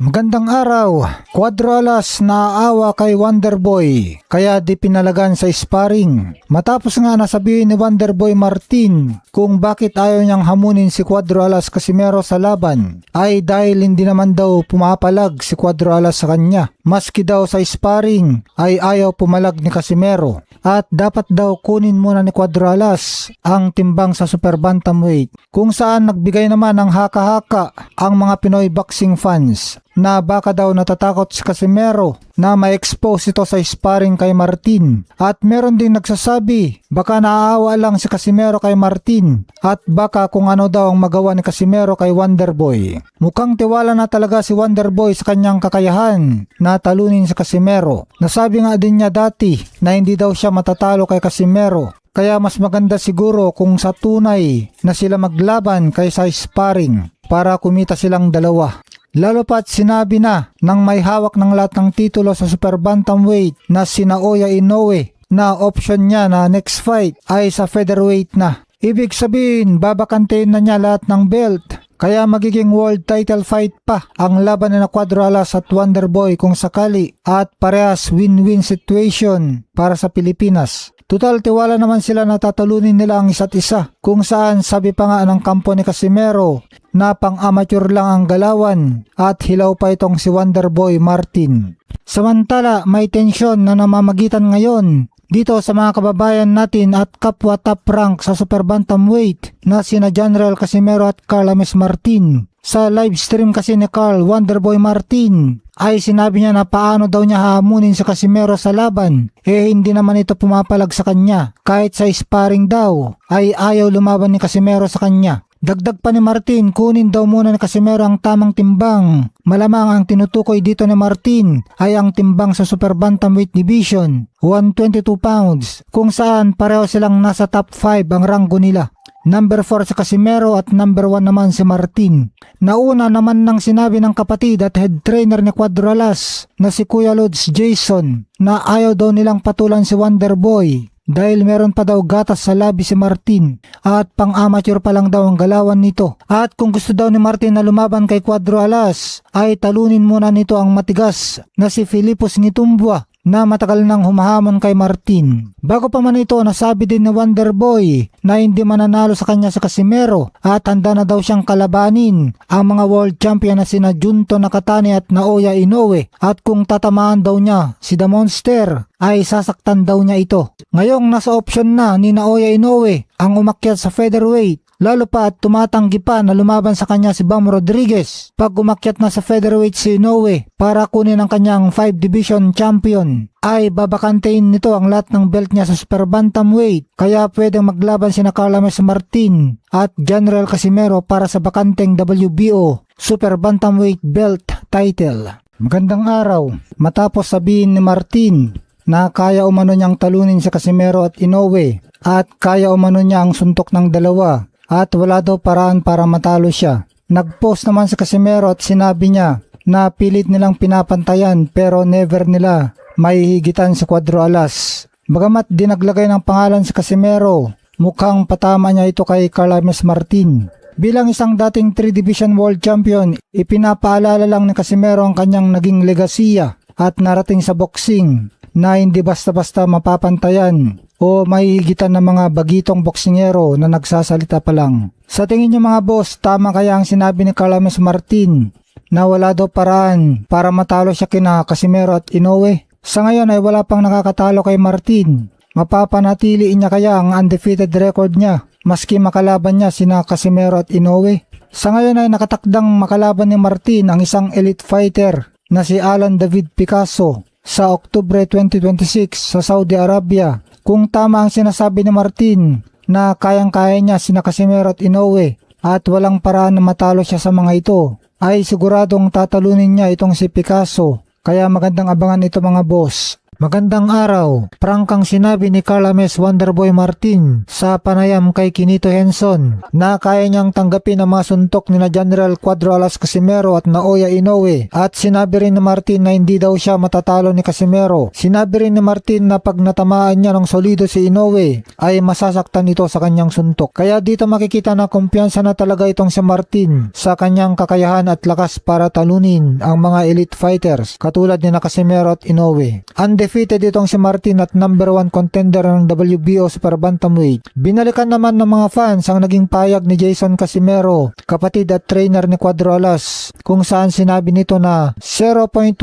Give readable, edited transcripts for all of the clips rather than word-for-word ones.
Magandang araw. Cuadro Alas naaawa kay Wonderboy kaya di pinalagan sa sparring. Matapos nga nasabihin ni Wonderboy Martin kung bakit ayaw niyang hamunin si Cuadro Alas Casimero sa laban ay dahil hindi naman daw pumapalag si Cuadro Alas sa kanya. Maski daw sa sparring ay ayaw pumalag ni Casimero at dapat daw kunin muna ni Cuadro Alas ang timbang sa super bantamweight, kung saan nagbigay naman ng haka-haka ang mga Pinoy boxing fans na baka daw natatakot si Casimero na ma-expose ito sa sparring kay Martin. At meron ding nagsasabi baka naaawa lang si Casimero kay Martin at baka kung ano daw ang magawa ni Casimero kay Wonderboy. Mukhang tiwala na talaga si Wonderboy sa kanyang kakayahan na talunin si Casimero. Nasabi nga din niya dati na hindi daw siya matatalo kay Casimero. Kaya mas maganda siguro kung sa tunay na sila maglaban kaysa sparring para kumita silang dalawa. Lalo pa't sinabi na ng may hawak ng lahat ng titulo sa super bantamweight na si Naoya Inoue na option niya na next fight ay sa featherweight na. Ibig sabihin babakantayin na niya lahat ng belt. Kaya magiging world title fight pa ang laban ni Cuadro Alas at Wonderboy kung sakali, at parehas win-win situation para sa Pilipinas. Total tiwala naman sila na tatalunin nila ang isa't isa, kung saan sabi pa nga ng kampo ni Casimero na pang-amateur lang ang galawan at hilaw pa itong si Wonderboy Martin. Samantala may tensyon na namamagitan ngayon dito sa mga kababayan natin at kapwa top rank sa super bantamweight na sina General Casimero at Carl Ames Martin. Sa live stream kasi ni Carl Wonderboy Martin ay sinabi niya na paano daw niya hahamunin si Casimero sa laban, hindi naman ito pumapalag sa kanya. Kahit sa sparring daw ay ayaw lumaban ni Casimero sa kanya. Dagdag pa ni Martin, kunin daw muna ni Casimero ang tamang timbang. Malamang ang tinutukoy dito ni Martin ay ang timbang sa super bantamweight division, 122 pounds, kung saan pareho silang nasa top 5 ang ranggo nila. Number 4 si Casimero at number 1 naman si Martin. Nauna naman nang sinabi ng kapatid at head trainer ni Cuadro Alas na si Kuya Lods Jason na ayaw daw nilang patulan si Wonderboy dahil meron pa daw gatas sa labi si Martin at pang-amateur pa lang daw ang galawan nito. At kung gusto daw ni Martin na lumaban kay Cuadro Alas ay talunin muna nito ang matigas na si Filipos Ngitumbua na matagal nang humahamon kay Martin. Bago pa man ito, nasabi din ni Wonderboy na hindi mananalo sa kanya sa Casimero at handa na daw siyang kalabanin ang mga world champion na sina Junto Nakatani at Naoya Inoue, at kung tatamaan daw niya si The Monster ay sasaktan daw niya ito. Ngayong nasa option na ni Naoya Inoue ang umakyat sa featherweight, lalo pa at tumatanggi pa na lumaban sa kanya si Bam Rodriguez pag umakyat na sa featherweight si Inoue para kunin ang kanyang 5 division champion, ay babakantayin nito ang lahat ng belt niya sa super bantamweight. Kaya pwedeng maglaban sina Carl Ames Martin at General Casimero para sa bakanteng WBO super bantamweight belt title. Magandang araw. Matapos sabihin ni Martin na kaya umano niyang talunin si Casimero at Inoue at kaya umano niya ang suntok ng dalawa at wala daw paraan para matalo siya, nagpost naman si Casimero at sinabi niya na pilit nilang pinapantayan pero never nila mahihigitan si Cuadro Alas. Bagamat di naglagay ng pangalan si Casimero, mukhang patama niya ito kay Carl Ames Martin. Bilang isang dating 3 division world champion, ipinapaalala lang ni Casimero ang kanyang naging legasiya at narating sa boxing na hindi basta-basta mapapantayan o mahihigitan ng mga bagitong boksingero na nagsasalita pa lang. Sa tingin niyo mga boss, tama kaya ang sinabi ni Carl Ames Martin na wala daw paraan para matalo siya kina Casimero at Inoue? Sa ngayon ay wala pang nakakatalo kay Martin. Mapapanatili niya kaya ang undefeated record niya maski makalaban niya sina Casimero at Inoue? Sa ngayon ay nakatakdang makalaban ni Martin ang isang elite fighter na si Alan David Picasso sa Oktubre 2026 sa Saudi Arabia. Kung tama ang sinasabi ni Martin na kayang-kaya niya sina Casimero at Inoue at walang paraan na matalo siya sa mga ito, ay siguradong tatalunin niya itong si Picasso. Kaya magandang abangan ito mga boss. Magandang araw. Prangkang sinabi ni Carlames Wonderboy Martin sa panayam kay Kinito Henson na kaya niyang tanggapin ang mga suntok ni na General Cuadro Alas Casimero at Naoya Inoue, at sinabi rin ni Martin na hindi daw siya matatalo ni Casimero. Sinabi rin ni Martin na pag natamaan niya ng solido si Inoue ay masasaktan ito sa kanyang suntok. Kaya dito makikita na kumpiyansa na talaga itong si Martin sa kanyang kakayahan at lakas para talunin ang mga elite fighters katulad ni na Casimero at Inoue. Undefeated itong si Martin at number 1 contender ng WBO Super Bantamweight. Binalikan naman ng mga fans ang naging payag ni Jason Casimero, kapatid at trainer ni Cuadro Alas, kung saan sinabi nito na 0.1%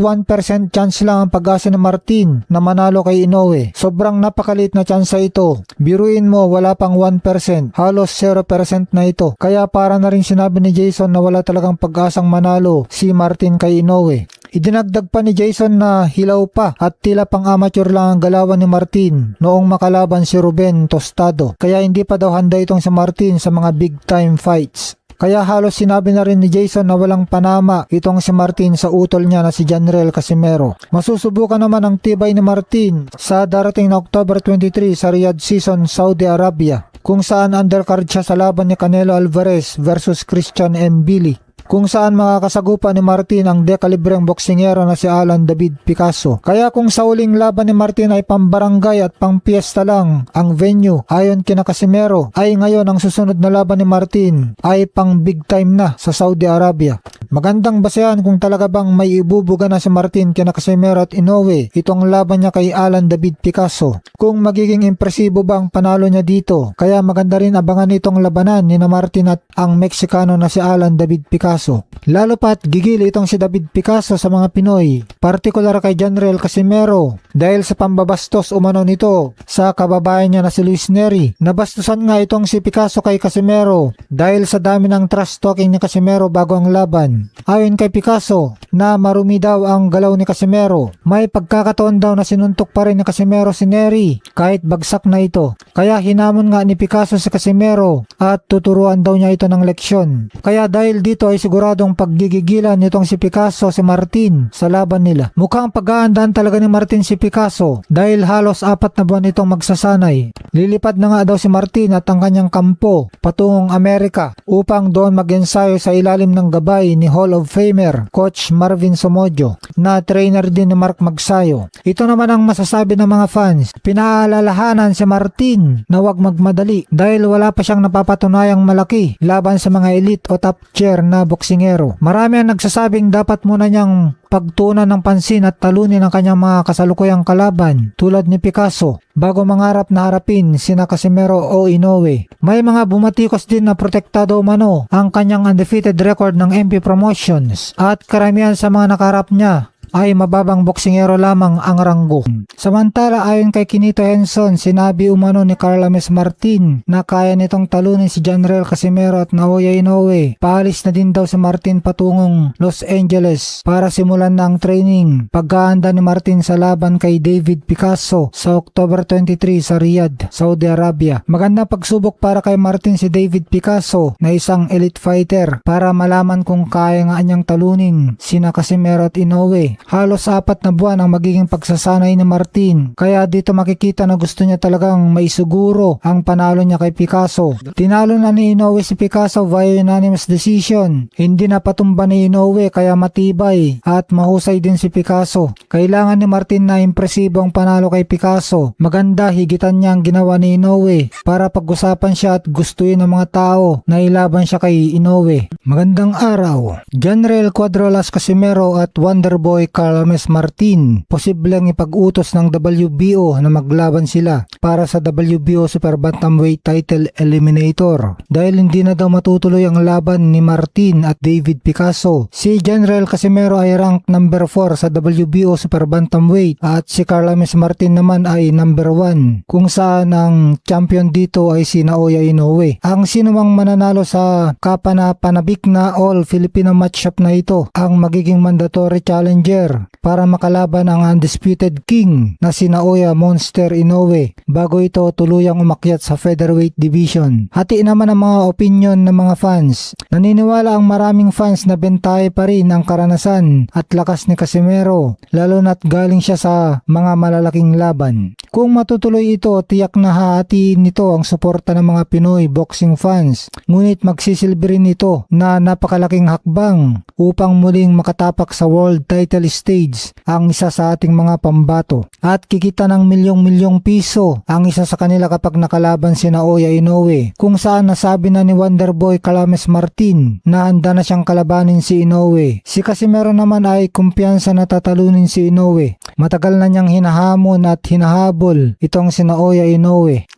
chance lang ang pag-asa ni Martin na manalo kay Inoue. Sobrang napakaliit na chance ito. Biruin mo, wala pang 1%, halos 0% na ito. Kaya para na rin sinabi ni Jason na wala talagang pag-asang manalo si Martin kay Inoue. Idinagdag pa ni Jason na hilaw pa at tila pang amateur lang ang galawan ni Martin noong makalaban si Ruben Tostado, kaya hindi pa daw handa itong si Martin sa mga big time fights. Kaya halos sinabi na rin ni Jason na walang panama itong si Martin sa utol niya na si General Casimero. Masusubukan naman ang tibay ni Martin sa darating na October 23 sa Riyadh Season, Saudi Arabia, kung saan undercard siya sa laban ni Canelo Alvarez versus Christian Mbili, kung saan makakasagupa ni Martin ang dekalibreng boksingero na si Alan David Picasso. Kaya kung sa uling laban ni Martin ay pambarangay at pangpiesta lang ang venue ayon kina Casimero, ay ngayon ang susunod na laban ni Martin ay pang big time na sa Saudi Arabia. Magandang basehan kung talaga bang may ibubuga na si Martin kina Casimero at Inoue itong laban niya kay Alan David Picasso. Kung magiging impresibo ba ang panalo niya dito, kaya maganda rin abangan itong labanan ni na Martin at ang Meksikano na si Alan David Picasso. Lalo pat gigil itong si David Picasso sa mga Pinoy, partikular kay General Casimero dahil sa pambabastos umano nito sa kababayan niya na si Luis Neri. Nabastusan nga itong si Picasso kay Casimero dahil sa dami ng trash talking ni Casimero bago ang laban. Ayon kay Picasso na marumi daw ang galaw ni Casimero, may pagkakataon daw na sinuntok pa rin ni Casimero si Neri kahit bagsak na ito. Kaya hinamon nga ni Picasso si Casimero at tuturuan daw niya ito ng leksyon. Kaya dahil dito ay siguradong paggigigilan nitong si Picasso si Martin sa laban nila. Mukhang pag-aandaan talaga ni Martin si Picasso dahil halos 4 na buwan itong magsasanay. Lilipad na nga daw si Martin at ang kanyang kampo patungong Amerika upang doon mag-ensayo sa ilalim ng gabay ni Hall of Famer Coach Marvin Somodio na trainer din ni Mark Magsayo. Ito naman ang masasabi ng mga fans. Pinaalalahanan si Martin na huwag magmadali dahil wala pa siyang napapatunayang malaki laban sa mga elite o top tier na boksingero. Marami ang nagsasabing dapat muna niyang pagtuunan ng pansin at talunin ang kanyang mga kasalukuyang kalaban tulad ni Picasso bago mangarap na harapin sina Casimero o Inoue. May mga bumatikos din na protektado umano ang kanyang undefeated record ng MP Promotions at karamihan sa mga nakaharap niya ay mababang boksingero lamang ang ranggo. Samantala ayon kay Kinito Henson, sinabi umano ni Carlames Martin na kaya nitong talunin si General Casimero at Naoya Inoue. Paalis na din daw si Martin patungong Los Angeles para simulan na ang training paghaanda ni Martin sa laban kay David Picasso sa October 23 sa Riyadh, Saudi Arabia. Maganda pagsubok para kay Martin si David Picasso na isang elite fighter para malaman kung kaya nga niyang talunin sina Casimero at Inoue. Halos 4 na buwan ang magiging pagsasanay ni Martin, kaya dito makikita na gusto niya talagang maisiguro ang panalo niya kay Picasso. Tinalo na ni Inoue si Picasso via unanimous decision. Hindi na patumba ni Inoue kaya matibay at mahusay din si Picasso. Kailangan ni Martin na impresibo ang panalo kay Picasso. Maganda higitan niya ang ginawa ni Inoue para pag-usapan siya at gustuin ng mga tao na ilaban siya kay Inoue. Magandang araw. General Cuadro Alas Casimero at Wonderboy Carlames Martin posibleng ipag-utos ng WBO na maglaban sila para sa WBO Super Bantamweight Title Eliminator dahil hindi na daw matutuloy ang laban ni Martin at David Picasso. Si General Casimero ay rank number 4 sa WBO Super Bantamweight at si Carlames Martin naman ay number 1, kung saan ang champion dito ay si Naoya Inoue. Ang sinumang mananalo sa kapanapanabik na All Filipino matchup na ito ang magiging mandatory challenger year para makalaban ang undisputed king na si Naoya Monster Inoue bago ito tuluyang umakyat sa featherweight division. Hati naman ang mga opinion ng mga fans. Naniniwala ang maraming fans na bentahe pa rin ang karanasan at lakas ni Casimero, lalo na't galing siya sa mga malalaking laban. Kung matutuloy ito, tiyak na hahatiin nito ang suporta ng mga Pinoy boxing fans. Ngunit magsisilbi rin ito na napakalaking hakbang upang muling makatapak sa world title stage ang isa sa ating mga pambato. At kikita ng milyong-milyong piso ang isa sa kanila kapag nakalaban si Naoya Inoue, kung saan nasabi na ni Wonderboy Calames Martin na handa na siyang kalabanin si Inoue. Si Casimero naman ay kumpiyansa na tatalunin si Inoue. Matagal na niyang hinahamon at hinahabol itong si Naoya Inoue.